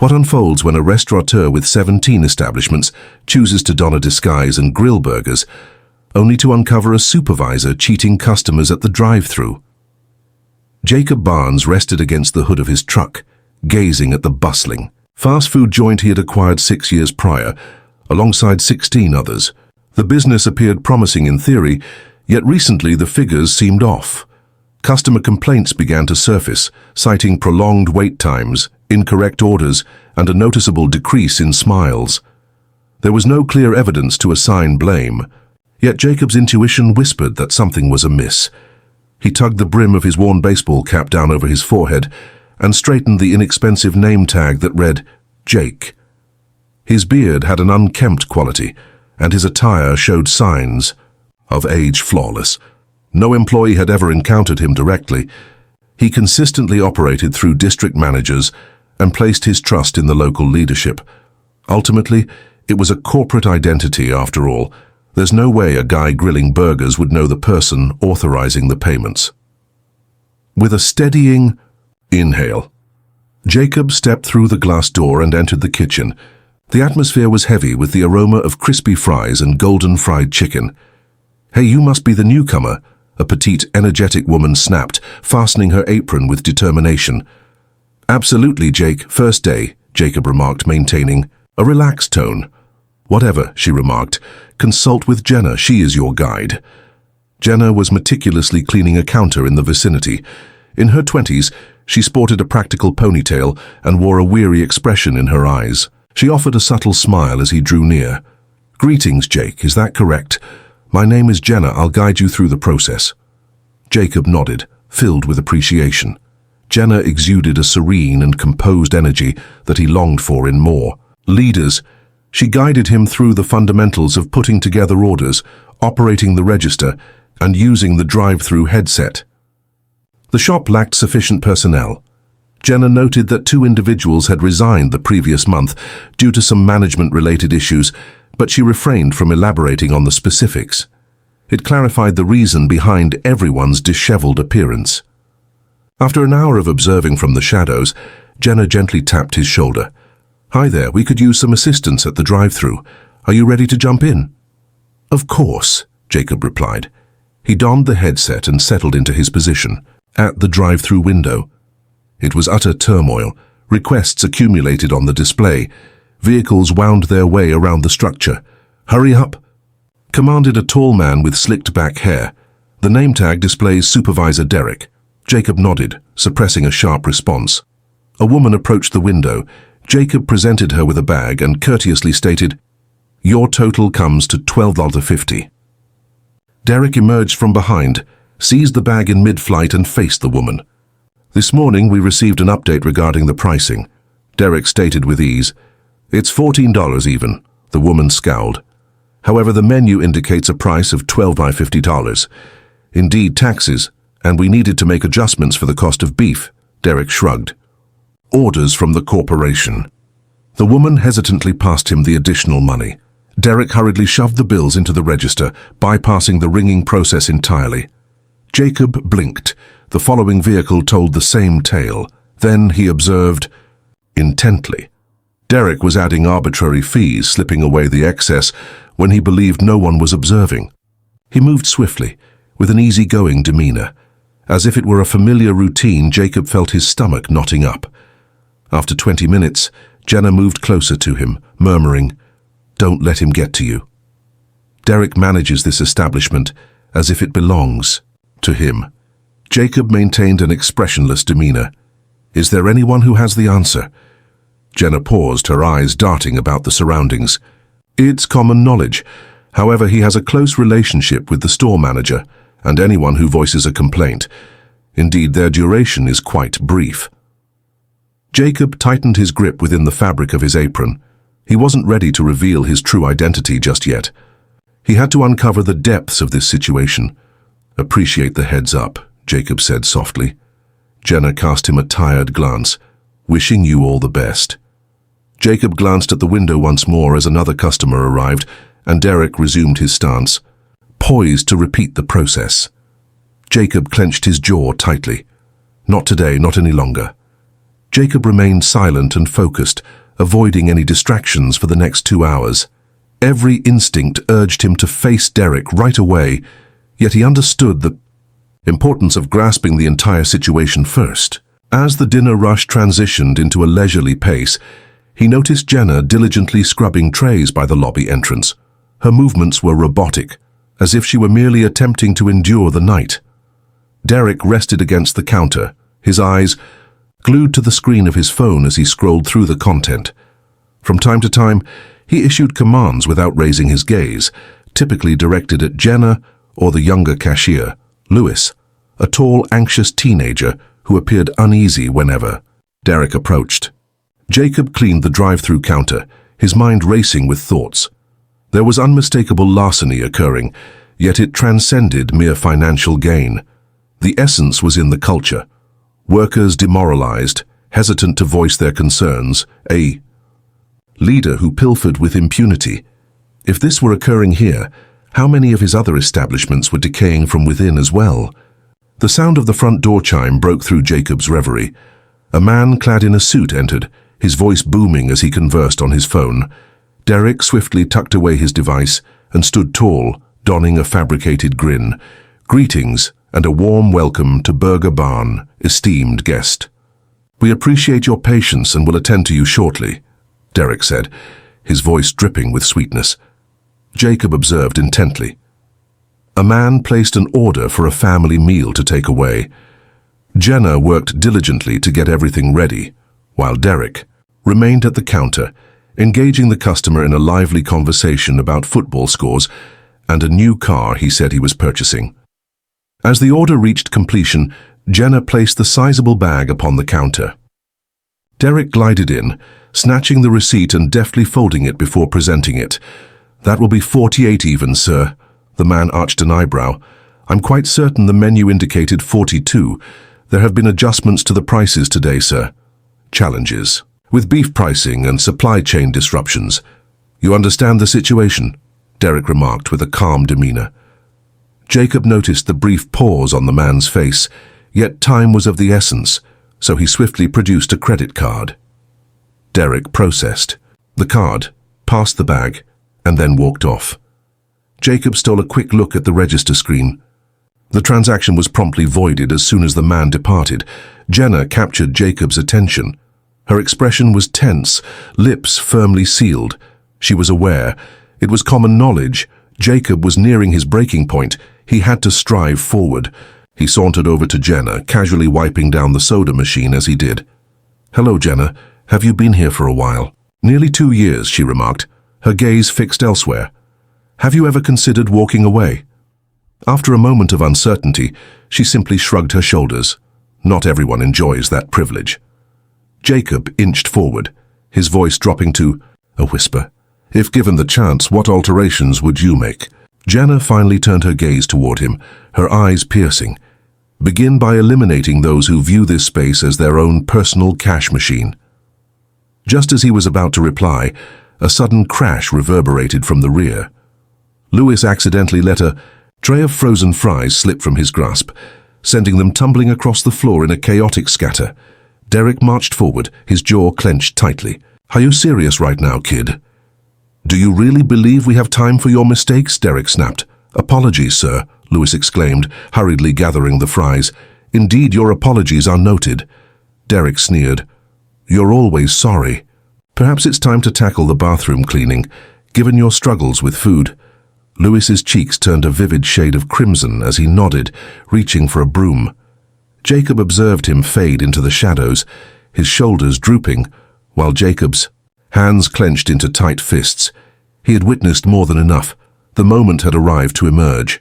What unfolds when a restaurateur with 17 establishments chooses to don a disguise and grill burgers, only to uncover a supervisor cheating customers at the drive-thru? Jacob Barnes rested against the hood of his truck, gazing at the bustling fast food joint he had acquired 6 years prior, alongside 16 others. The business appeared promising in theory, yet recently the figures seemed off. Customer complaints began to surface, citing prolonged wait times, incorrect orders, and a noticeable decrease in smiles. There was no clear evidence to assign blame, yet Jacob's intuition whispered that something was amiss. He tugged the brim of his worn baseball cap down over his forehead and straightened the inexpensive name tag that read, Jake. His beard had an unkempt quality, and his attire showed signs of age flawless. No employee had ever encountered him directly. He consistently operated through district managers and placed his trust in the local leadership. Ultimately, it was a corporate identity after all. There's no way a guy grilling burgers would know the person authorizing the payments. With a steadying inhale, Jacob stepped through the glass door and entered the kitchen. The atmosphere was heavy with the aroma of crispy fries and golden fried chicken. "Hey, you must be the newcomer," a petite, energetic woman snapped, fastening her apron with determination. "Absolutely, Jake. First day," Jacob remarked, maintaining a relaxed tone. "Whatever," she remarked. "Consult with Jenna. She is your guide." Jenna was meticulously cleaning a counter in the vicinity. In her 20s, she sported a practical ponytail and wore a weary expression in her eyes. She offered a subtle smile as he drew near. "Greetings, Jake. Is that correct? My name is Jenna. I'll guide you through the process." Jacob nodded, filled with appreciation. Jenna exuded a serene and composed energy that he longed for in more leaders. She guided him through the fundamentals of putting together orders, operating the register, and using the drive-thru headset. The shop lacked sufficient personnel. Jenna noted that 2 individuals had resigned the previous month due to some management-related issues, but she refrained from elaborating on the specifics. It clarified the reason behind everyone's disheveled appearance. After an hour of observing from the shadows, Jenna gently tapped his shoulder. "Hi there, we could use some assistance at the drive-thru. Are you ready to jump in?" "Of course," Jacob replied. He donned the headset and settled into his position at the drive-thru window. It was utter turmoil. Requests accumulated on the display. Vehicles wound their way around the structure. "Hurry up," commanded a tall man with slicked-back hair. The name tag displays Supervisor Derrick. Jacob nodded, suppressing a sharp response. A woman approached the window. Jacob presented her with a bag and courteously stated, "Your total comes to $12.50. Derrick emerged from behind, seized the bag in mid-flight and faced the woman. "This morning we received an update regarding the pricing," Derrick stated with ease. "It's $14 even," the woman scowled. "However, the menu indicates a price of $12.50. Indeed, taxes, and we needed to make adjustments for the cost of beef," Derrick shrugged. "Orders from the corporation." The woman hesitantly passed him the additional money. Derrick hurriedly shoved the bills into the register, bypassing the ringing process entirely. Jacob blinked. The following vehicle told the same tale. Then he observed intently. Derrick was adding arbitrary fees, slipping away the excess when he believed no one was observing. He moved swiftly, with an easy-going demeanor. As if it were a familiar routine, Jacob felt his stomach knotting up. After 20 minutes, Jenna moved closer to him, murmuring, "Don't let him get to you." Derrick manages this establishment as if it belongs to him. Jacob maintained an expressionless demeanor. "Is there anyone who has the answer?" Jenna paused, her eyes darting about the surroundings. "It's common knowledge. However, he has a close relationship with the store manager and anyone who voices a complaint. Indeed, their duration is quite brief." Jacob tightened his grip within the fabric of his apron. He wasn't ready to reveal his true identity just yet. He had to uncover the depths of this situation. "Appreciate the heads up," Jacob said softly. Jenna cast him a tired glance. "Wishing you all the best." Jacob glanced at the window once more as another customer arrived, and Derrick resumed his stance, poised to repeat the process. Jacob clenched his jaw tightly. Not today, not any longer. Jacob remained silent and focused, avoiding any distractions for the next 2 hours. Every instinct urged him to face Derrick right away, yet he understood the importance of grasping the entire situation first. As the dinner rush transitioned into a leisurely pace, he noticed Jenna diligently scrubbing trays by the lobby entrance. Her movements were robotic, as if she were merely attempting to endure the night. Derrick rested against the counter, his eyes glued to the screen of his phone as he scrolled through the content. From time to time, he issued commands without raising his gaze, typically directed at Jenna or the younger cashier, Lewis, a tall, anxious teenager who appeared uneasy whenever Derrick approached. Jacob cleaned the drive-thru counter, his mind racing with thoughts. There was unmistakable larceny occurring, yet it transcended mere financial gain. The essence was in the culture. Workers demoralized, hesitant to voice their concerns, a leader who pilfered with impunity. If this were occurring here, how many of his other establishments were decaying from within as well? The sound of the front door chime broke through Jacob's reverie. A man clad in a suit entered, his voice booming as he conversed on his phone. Derrick swiftly tucked away his device and stood tall, donning a fabricated grin. Greetings and a warm welcome to Burger Barn, esteemed guest. We appreciate your patience and will attend to you shortly, Derrick said, his voice dripping with sweetness. Jacob observed intently. A man placed an order for a family meal to take away. Jenna worked diligently to get everything ready, while Derrick remained at the counter, engaging the customer in a lively conversation about football scores and a new car he said he was purchasing. As the order reached completion, Jenna placed the sizable bag upon the counter. Derrick glided in, snatching the receipt and deftly folding it before presenting it. That will be 48 even, sir. The man arched an eyebrow. I'm quite certain the menu indicated 42. There have been adjustments to the prices today, sir. Challenges. With beef pricing and supply chain disruptions. You understand the situation? Derrick remarked with a calm demeanor. Jacob noticed the brief pause on the man's face, yet time was of the essence, so he swiftly produced a credit card. Derrick processed the card, passed the bag, and then walked off. Jacob stole a quick look at the register screen. The transaction was promptly voided as soon as the man departed. Jenna captured Jacob's attention. Her expression was tense, lips firmly sealed. She was aware. It was common knowledge. Jacob was nearing his breaking point. He had to strive forward. He sauntered over to Jenna, casually wiping down the soda machine as he did. Hello, Jenna. Have you been here for a while? Nearly 2 years, she remarked, her gaze fixed elsewhere. Have you ever considered walking away? After a moment of uncertainty, she simply shrugged her shoulders. Not everyone enjoys that privilege. Jacob inched forward, his voice dropping to a whisper. If given the chance, what alterations would you make? Jenna finally turned her gaze toward him, her eyes piercing. Begin by eliminating those who view this space as their own personal cash machine. Just as he was about to reply, a sudden crash reverberated from the rear. Lewis accidentally let a tray of frozen fries slip from his grasp, sending them tumbling across the floor in a chaotic scatter. Derrick marched forward, his jaw clenched tightly. Are you serious right now, kid? Do you really believe we have time for your mistakes? Derrick snapped. Apologies, sir, Lewis exclaimed, hurriedly gathering the fries. Indeed, your apologies are noted. Derrick sneered. You're always sorry. Perhaps it's time to tackle the bathroom cleaning, given your struggles with food. Lewis's cheeks turned a vivid shade of crimson as he nodded, reaching for a broom. Jacob observed him fade into the shadows, his shoulders drooping, while Jacob's hands clenched into tight fists. He had witnessed more than enough. The moment had arrived to emerge.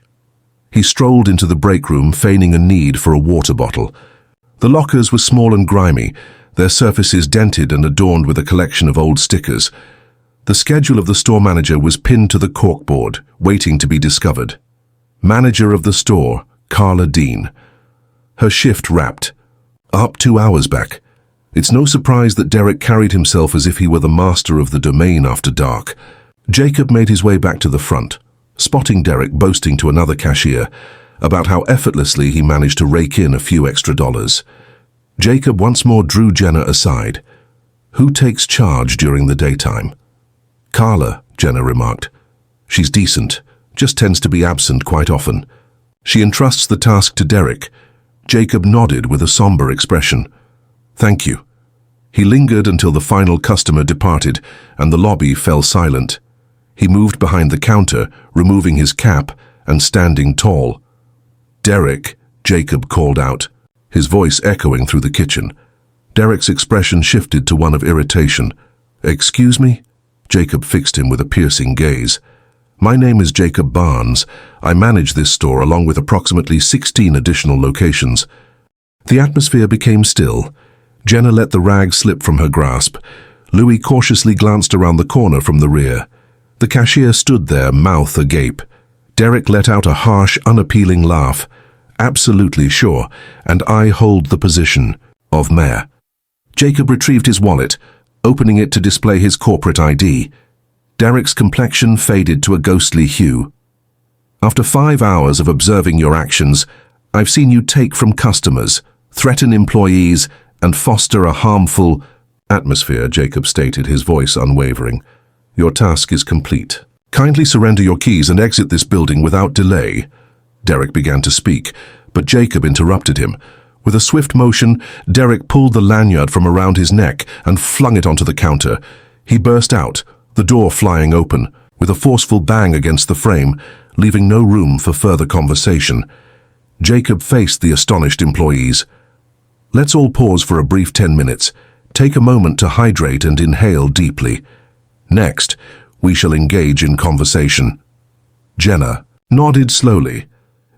He strolled into the break room, feigning a need for a water bottle. The lockers were small and grimy, their surfaces dented and adorned with a collection of old stickers. The schedule of the store manager was pinned to the corkboard, waiting to be discovered. Manager of the store, Carla Dean. Her shift wrapped. Up 2 hours back. It's no surprise that Derrick carried himself as if he were the master of the domain after dark. Jacob made his way back to the front, spotting Derrick boasting to another cashier about how effortlessly he managed to rake in a few extra dollars. Jacob once more drew Jenna aside. Who takes charge during the daytime? Carla, Jenna remarked. She's decent, just tends to be absent quite often. She entrusts the task to Derrick. Jacob nodded with a somber expression. Thank you. He lingered until the final customer departed and the lobby fell silent. He moved behind the counter, removing his cap and standing tall. Derrick, Jacob called out, his voice echoing through the kitchen. Derrick's expression shifted to one of irritation. Excuse me? Jacob fixed him with a piercing gaze. My name is Jacob Barnes. I manage this store along with approximately 16 additional locations. The atmosphere became still. Jenna let the rag slip from her grasp. Louis cautiously glanced around the corner from the rear. The cashier stood there, mouth agape. Derrick let out a harsh, unappealing laugh. Absolutely sure, and I hold the position of mayor. Jacob retrieved his wallet, opening it to display his corporate ID. Derrick's complexion faded to a ghostly hue. After 5 hours of observing your actions, I've seen you take from customers, threaten employees, and foster a harmful atmosphere, Jacob stated, his voice unwavering. Your task is complete. Kindly surrender your keys and exit this building without delay. Derrick began to speak, but Jacob interrupted him. With a swift motion, Derrick pulled the lanyard from around his neck and flung it onto the counter. He burst out, the door flying open, with a forceful bang against the frame, leaving no room for further conversation. Jacob faced the astonished employees. Let's all pause for a brief 10 minutes. Take a moment to hydrate and inhale deeply. Next, we shall engage in conversation. Jenna nodded slowly,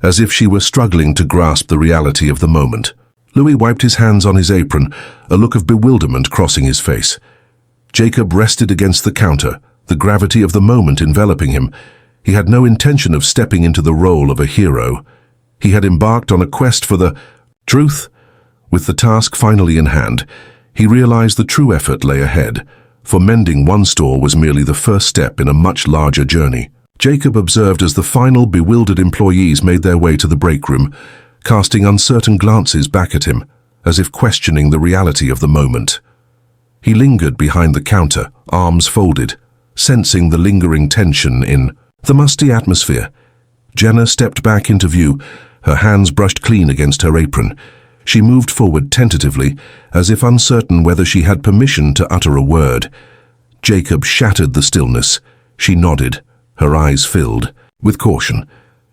as if she were struggling to grasp the reality of the moment. Louis wiped his hands on his apron, a look of bewilderment crossing his face. Jacob rested against the counter, the gravity of the moment enveloping him. He had no intention of stepping into the role of a hero. He had embarked on a quest for the truth. With the task finally in hand, he realized the true effort lay ahead, for mending one store was merely the first step in a much larger journey. Jacob observed as the final bewildered employees made their way to the break room, casting uncertain glances back at him, as if questioning the reality of the moment. He lingered behind the counter, arms folded, sensing the lingering tension in the musty atmosphere. Jenna stepped back into view, her hands brushed clean against her apron. She moved forward tentatively, as if uncertain whether she had permission to utter a word. Jacob shattered the stillness. She nodded, her eyes filled with caution,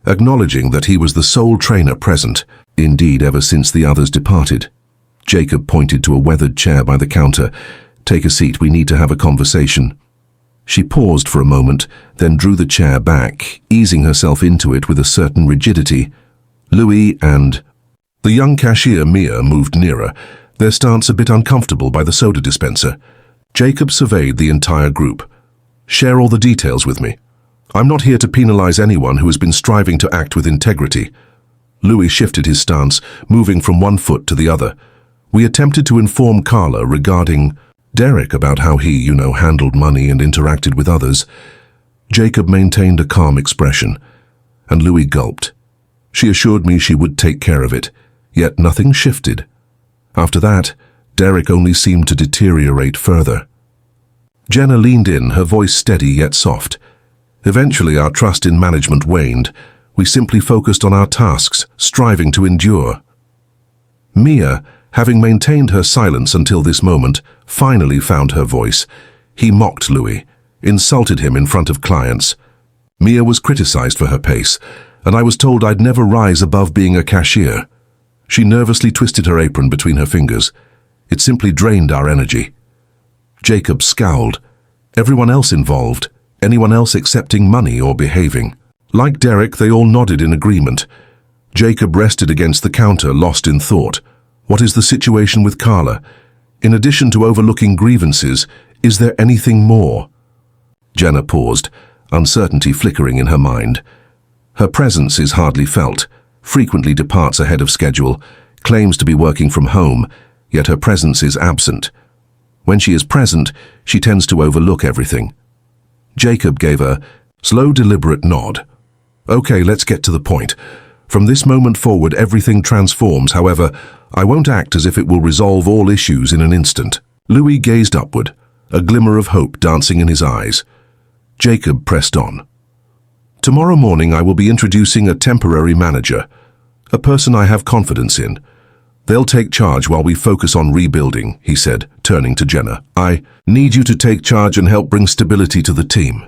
acknowledging that he was the sole trainer present, indeed ever since the others departed. Jacob pointed to a weathered chair by the counter. Take a seat, we need to have a conversation. She paused for a moment, then drew the chair back, easing herself into it with a certain rigidity. Louis and the young cashier, Mia, moved nearer, their stance a bit uncomfortable by the soda dispenser. Jacob surveyed the entire group. Share all the details with me. I'm not here to penalize anyone who has been striving to act with integrity. Louis shifted his stance, moving from one foot to the other. We attempted to inform Carla regarding Derrick about how he, handled money and interacted with others. Jacob maintained a calm expression, and Louis gulped. She assured me she would take care of it, yet nothing shifted. After that, Derrick only seemed to deteriorate further. Jenna leaned in, her voice steady yet soft. Eventually, our trust in management waned. We simply focused on our tasks, striving to endure. Mia, having maintained her silence until this moment, finally found her voice. He mocked Louis, insulted him in front of clients. Mia was criticized for her pace, and I was told I'd never rise above being a cashier. She nervously twisted her apron between her fingers. It simply drained our energy. Jacob scowled. Everyone else involved, anyone else accepting money or behaving. Like Derrick, they all nodded in agreement. Jacob rested against the counter, lost in thought. What is the situation with Carla? In addition to overlooking grievances, is there anything more? Jenna paused, uncertainty flickering in her mind. Her presence is hardly felt, frequently departs ahead of schedule, claims to be working from home, yet her presence is absent. When she is present, she tends to overlook everything. Jacob gave a slow, deliberate nod. Okay, let's get to the point. From this moment forward, everything transforms. However, I won't act as if it will resolve all issues in an instant." Louis gazed upward, a glimmer of hope dancing in his eyes. Jacob pressed on. "Tomorrow morning I will be introducing a temporary manager, a person I have confidence in. They'll take charge while we focus on rebuilding," he said, turning to Jenna. "I need you to take charge and help bring stability to the team.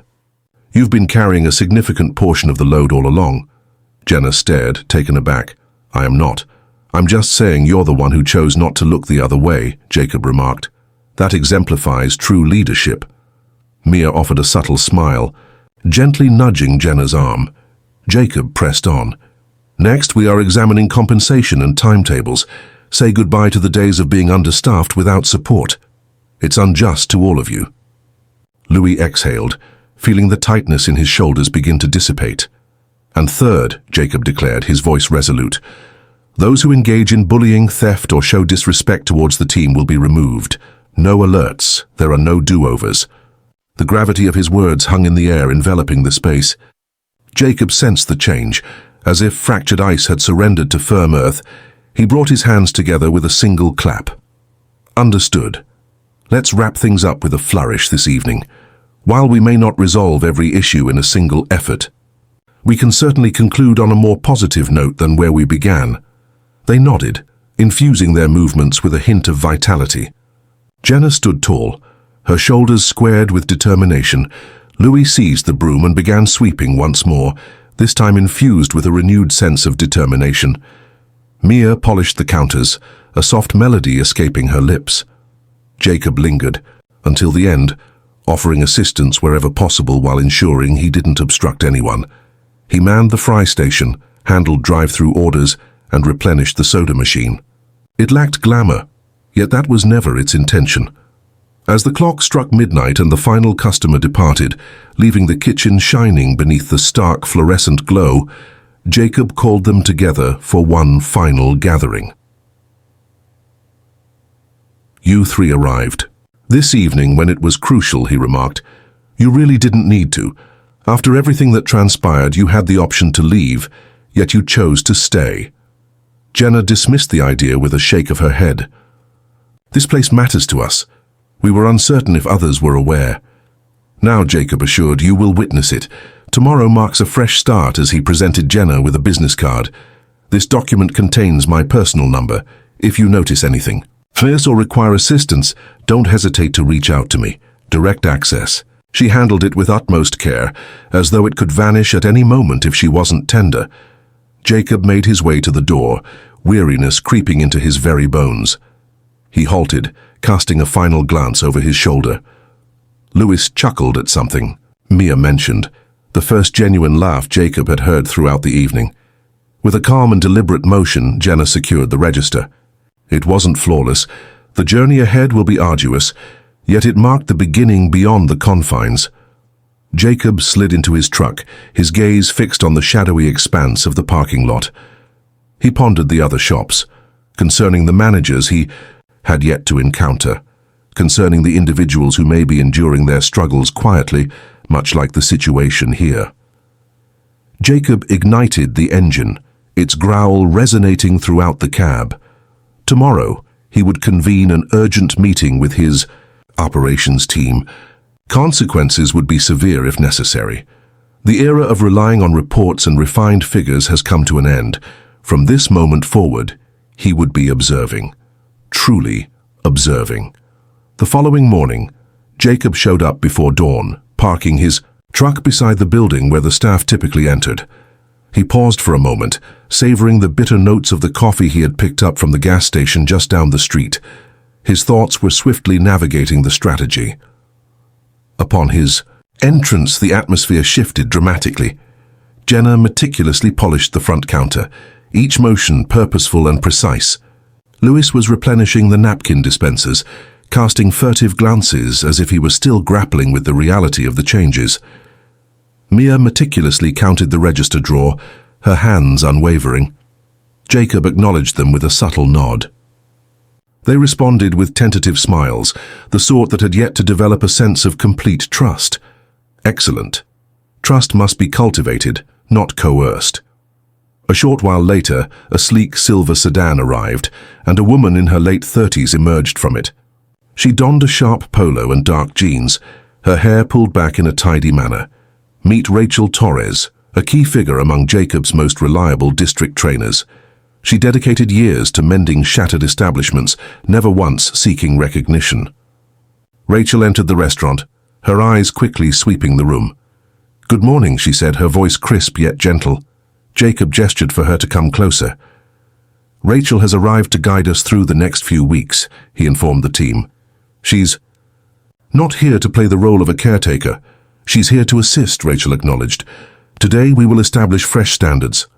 You've been carrying a significant portion of the load all along." Jenna stared, taken aback. "I am not. I'm just saying you're the one who chose not to look the other way," Jacob remarked. "That exemplifies true leadership." Mia offered a subtle smile, gently nudging Jenna's arm. Jacob pressed on. "Next, we are examining compensation and timetables. Say goodbye to the days of being understaffed without support. It's unjust to all of you." Louis exhaled, feeling the tightness in his shoulders begin to dissipate. "And third," Jacob declared, his voice resolute, "those who engage in bullying, theft, or show disrespect towards the team will be removed. No alerts. There are no do-overs." The gravity of his words hung in the air, enveloping the space. Jacob sensed the change. As if fractured ice had surrendered to firm earth, he brought his hands together with a single clap. "Understood. Let's wrap things up with a flourish this evening. While we may not resolve every issue in a single effort, we can certainly conclude on a more positive note than where we began." They nodded, infusing their movements with a hint of vitality. Jenna stood tall, her shoulders squared with determination. Louis seized the broom and began sweeping once more, this time infused with a renewed sense of determination. Mia polished the counters, a soft melody escaping her lips. Jacob lingered, until the end, offering assistance wherever possible while ensuring he didn't obstruct anyone. He manned the fry station, handled drive-through orders, and replenished the soda machine. It lacked glamour, yet that was never its intention. As the clock struck midnight and the final customer departed, leaving the kitchen shining beneath the stark fluorescent glow, Jacob called them together for one final gathering. "You three arrived. This evening when it was crucial," he remarked. "You really didn't need to. After everything that transpired, you had the option to leave, yet you chose to stay." Jenna dismissed the idea with a shake of her head. "This place matters to us. We were uncertain if others were aware." "Now," Jacob assured, "you will witness it. Tomorrow marks a fresh start," as he presented Jenna with a business card. "This document contains my personal number. If you notice anything, fears or require assistance, don't hesitate to reach out to me. Direct access." She handled it with utmost care, as though it could vanish at any moment if she wasn't tender. Jacob made his way to the door, weariness creeping into his very bones. He halted, casting a final glance over his shoulder. Louis chuckled at something Mia mentioned, the first genuine laugh Jacob had heard throughout the evening. With a calm and deliberate motion, Jenna secured the register. It wasn't flawless. The journey ahead will be arduous, yet it marked the beginning beyond the confines. Jacob slid into his truck, his gaze fixed on the shadowy expanse of the parking lot. He pondered the other shops, concerning the managers he had yet to encounter, concerning the individuals who may be enduring their struggles quietly, much like the situation here. Jacob ignited the engine, its growl resonating throughout the cab. Tomorrow, he would convene an urgent meeting with his operations team. Consequences would be severe if necessary. The era of relying on reports and refined figures has come to an end. From this moment forward, he would be observing. Truly observing. The following morning, Jacob showed up before dawn, parking his truck beside the building where the staff typically entered. He paused for a moment, savoring the bitter notes of the coffee he had picked up from the gas station just down the street. His thoughts were swiftly navigating the strategy. Upon his entrance, the atmosphere shifted dramatically. Jenna meticulously polished the front counter, each motion purposeful and precise. Louis was replenishing the napkin dispensers, casting furtive glances as if he was still grappling with the reality of the changes. Mia meticulously counted the register drawer, her hands unwavering. Jacob acknowledged them with a subtle nod. They responded with tentative smiles, the sort that had yet to develop a sense of complete trust. Excellent. Trust must be cultivated, not coerced. A short while later, a sleek silver sedan arrived, and a woman in her late 30s emerged from it. She donned a sharp polo and dark jeans, her hair pulled back in a tidy manner. Meet Rachel Torres, a key figure among Jacob's most reliable district trainers. She dedicated years to mending shattered establishments, never once seeking recognition. Rachel entered the restaurant, her eyes quickly sweeping the room. "Good morning," she said, her voice crisp yet gentle. Jacob gestured for her to come closer. "Rachel has arrived to guide us through the next few weeks," he informed the team. "She's not here to play the role of a caretaker. She's here to assist," Rachel acknowledged. "Today we will establish fresh standards.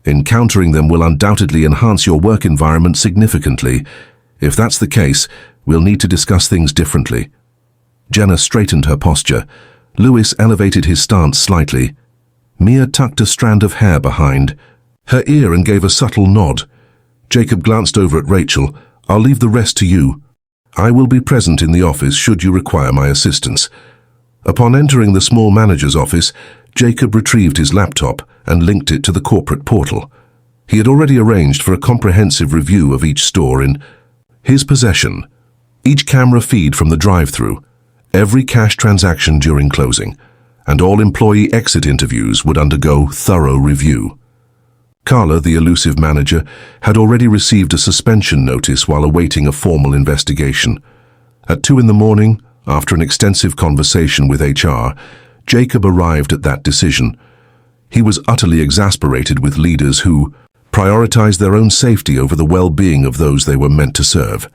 Encountering them will undoubtedly enhance your work environment significantly. If that's the case, we'll need to discuss things differently." Jenna straightened her posture. Lewis elevated his stance slightly. Mia tucked a strand of hair behind her ear and gave a subtle nod. Jacob glanced over at Rachel. "I'll leave the rest to you. I will be present in the office should you require my assistance." Upon entering the small manager's office, Jacob retrieved his laptop and linked it to the corporate portal. He had already arranged for a comprehensive review of each store in his possession. Each camera feed from the drive-thru, every cash transaction during closing, and all employee exit interviews would undergo thorough review. Carla, the elusive manager, had already received a suspension notice while awaiting a formal investigation. At 2 in the morning, after an extensive conversation with HR, Jacob arrived at that decision. He was utterly exasperated with leaders who prioritized their own safety over the well-being of those they were meant to serve.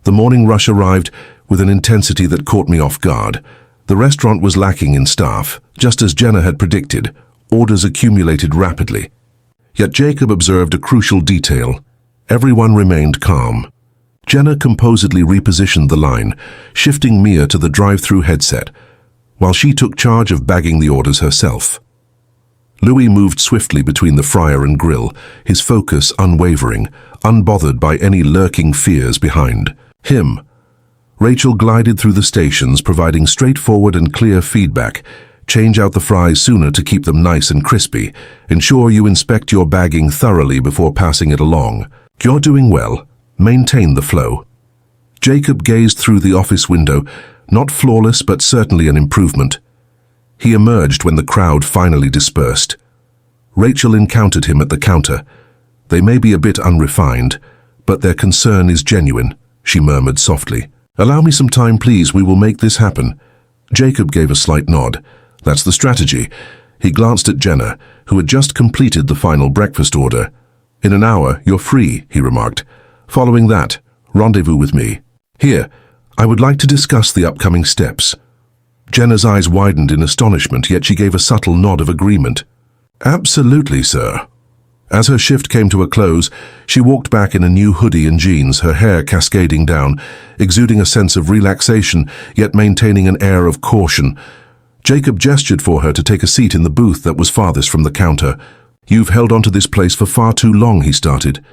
The morning rush arrived with an intensity that caught me off guard. The restaurant was lacking in staff. Just as Jenna had predicted, orders accumulated rapidly. Yet Jacob observed a crucial detail. Everyone remained calm. Jenna composedly repositioned the line, shifting Mia to the drive-thru headset, while she took charge of bagging the orders herself. Louis moved swiftly between the fryer and grill, his focus unwavering, unbothered by any lurking fears behind him. Rachel glided through the stations, providing straightforward and clear feedback. Change out the fries sooner to keep them nice and crispy. Ensure you inspect your bagging thoroughly before passing it along. You're doing well. Maintain the flow. Jacob gazed through the office window, not flawless but certainly an improvement. He emerged when the crowd finally dispersed. Rachel encountered him at the counter. "They may be a bit unrefined, but their concern is genuine," she murmured softly. "Allow me some time, please. We will make this happen." Jacob gave a slight nod. "That's the strategy." He glanced at Jenna, who had just completed the final breakfast order. "In an hour, you're free," he remarked. "Following that, rendezvous with me. Here, I would like to discuss the upcoming steps." Jenna's eyes widened in astonishment, yet she gave a subtle nod of agreement. "Absolutely, sir." As her shift came to a close, she walked back in a new hoodie and jeans, her hair cascading down, exuding a sense of relaxation, yet maintaining an air of caution. Jacob gestured for her to take a seat in the booth that was farthest from the counter. "You've held onto this place for far too long," he started.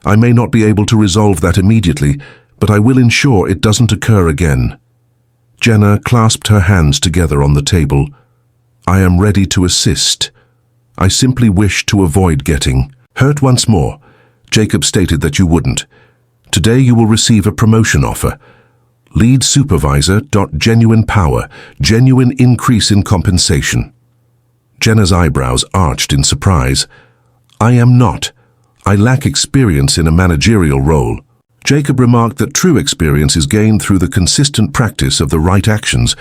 "I may not be able to resolve that immediately, but I will ensure it doesn't occur again." Jenna clasped her hands together on the table. "I am ready to assist. I simply wish to avoid getting hurt once more." Jacob stated that you wouldn't. "Today you will receive a promotion offer. Lead Supervisor. Genuine power. Genuine increase in compensation." Jenna's eyebrows arched in surprise. "I am not. I lack experience in a managerial role." Jacob remarked that true experience is gained through the consistent practice of the right actions.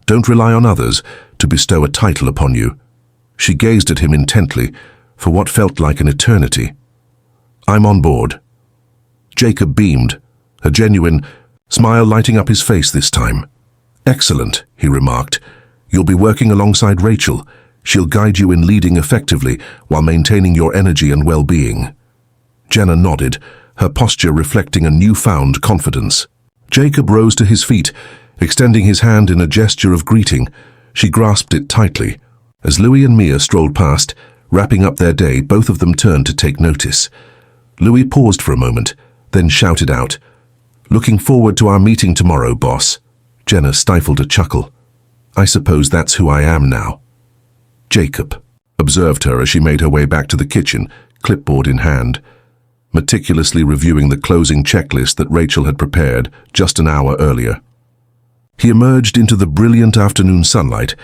Don't rely on others to bestow a title upon you. She gazed at him intently for what felt like an eternity. "I'm on board." Jacob beamed, a genuine smile lighting up his face this time. "Excellent," he remarked. "You'll be working alongside Rachel. She'll guide you in leading effectively while maintaining your energy and well-being." Jenna nodded, her posture reflecting a newfound confidence. Jacob rose to his feet, extending his hand in a gesture of greeting. She grasped it tightly. As Louis and Mia strolled past, wrapping up their day, both of them turned to take notice. Louis paused for a moment, then shouted out, "Looking forward to our meeting tomorrow, boss." Jenna stifled a chuckle. "I suppose that's who I am now." Jacob observed her as she made her way back to the kitchen, clipboard in hand, meticulously reviewing the closing checklist that Rachel had prepared just an hour earlier. He emerged into the brilliant afternoon sunlight.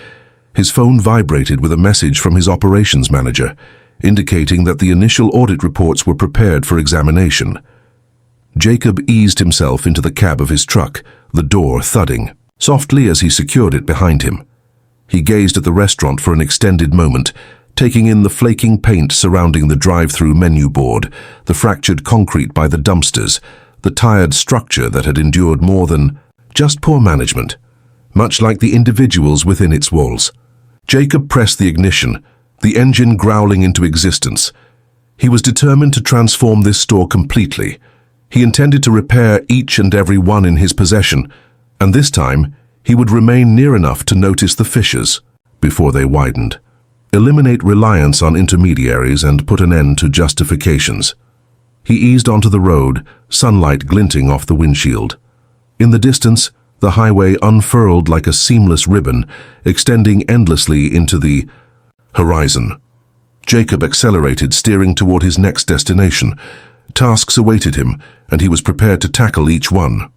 His phone vibrated with a message from his operations manager, indicating that the initial audit reports were prepared for examination. Jacob eased himself into the cab of his truck, the door thudding softly as he secured it behind him. He gazed at the restaurant for an extended moment, taking in the flaking paint surrounding the drive-thru menu board, the fractured concrete by the dumpsters, the tired structure that had endured more than just poor management, much like the individuals within its walls. Jacob pressed the ignition, the engine growling into existence. He was determined to transform this store completely. He intended to repair each and every one in his possession, and this time he would remain near enough to notice the fissures before they widened. Eliminate reliance on intermediaries and put an end to justifications. He eased onto the road, sunlight glinting off the windshield. In the distance, the highway unfurled like a seamless ribbon, extending endlessly into the horizon. Jacob accelerated, steering toward his next destination. Tasks awaited him, and he was prepared to tackle each one.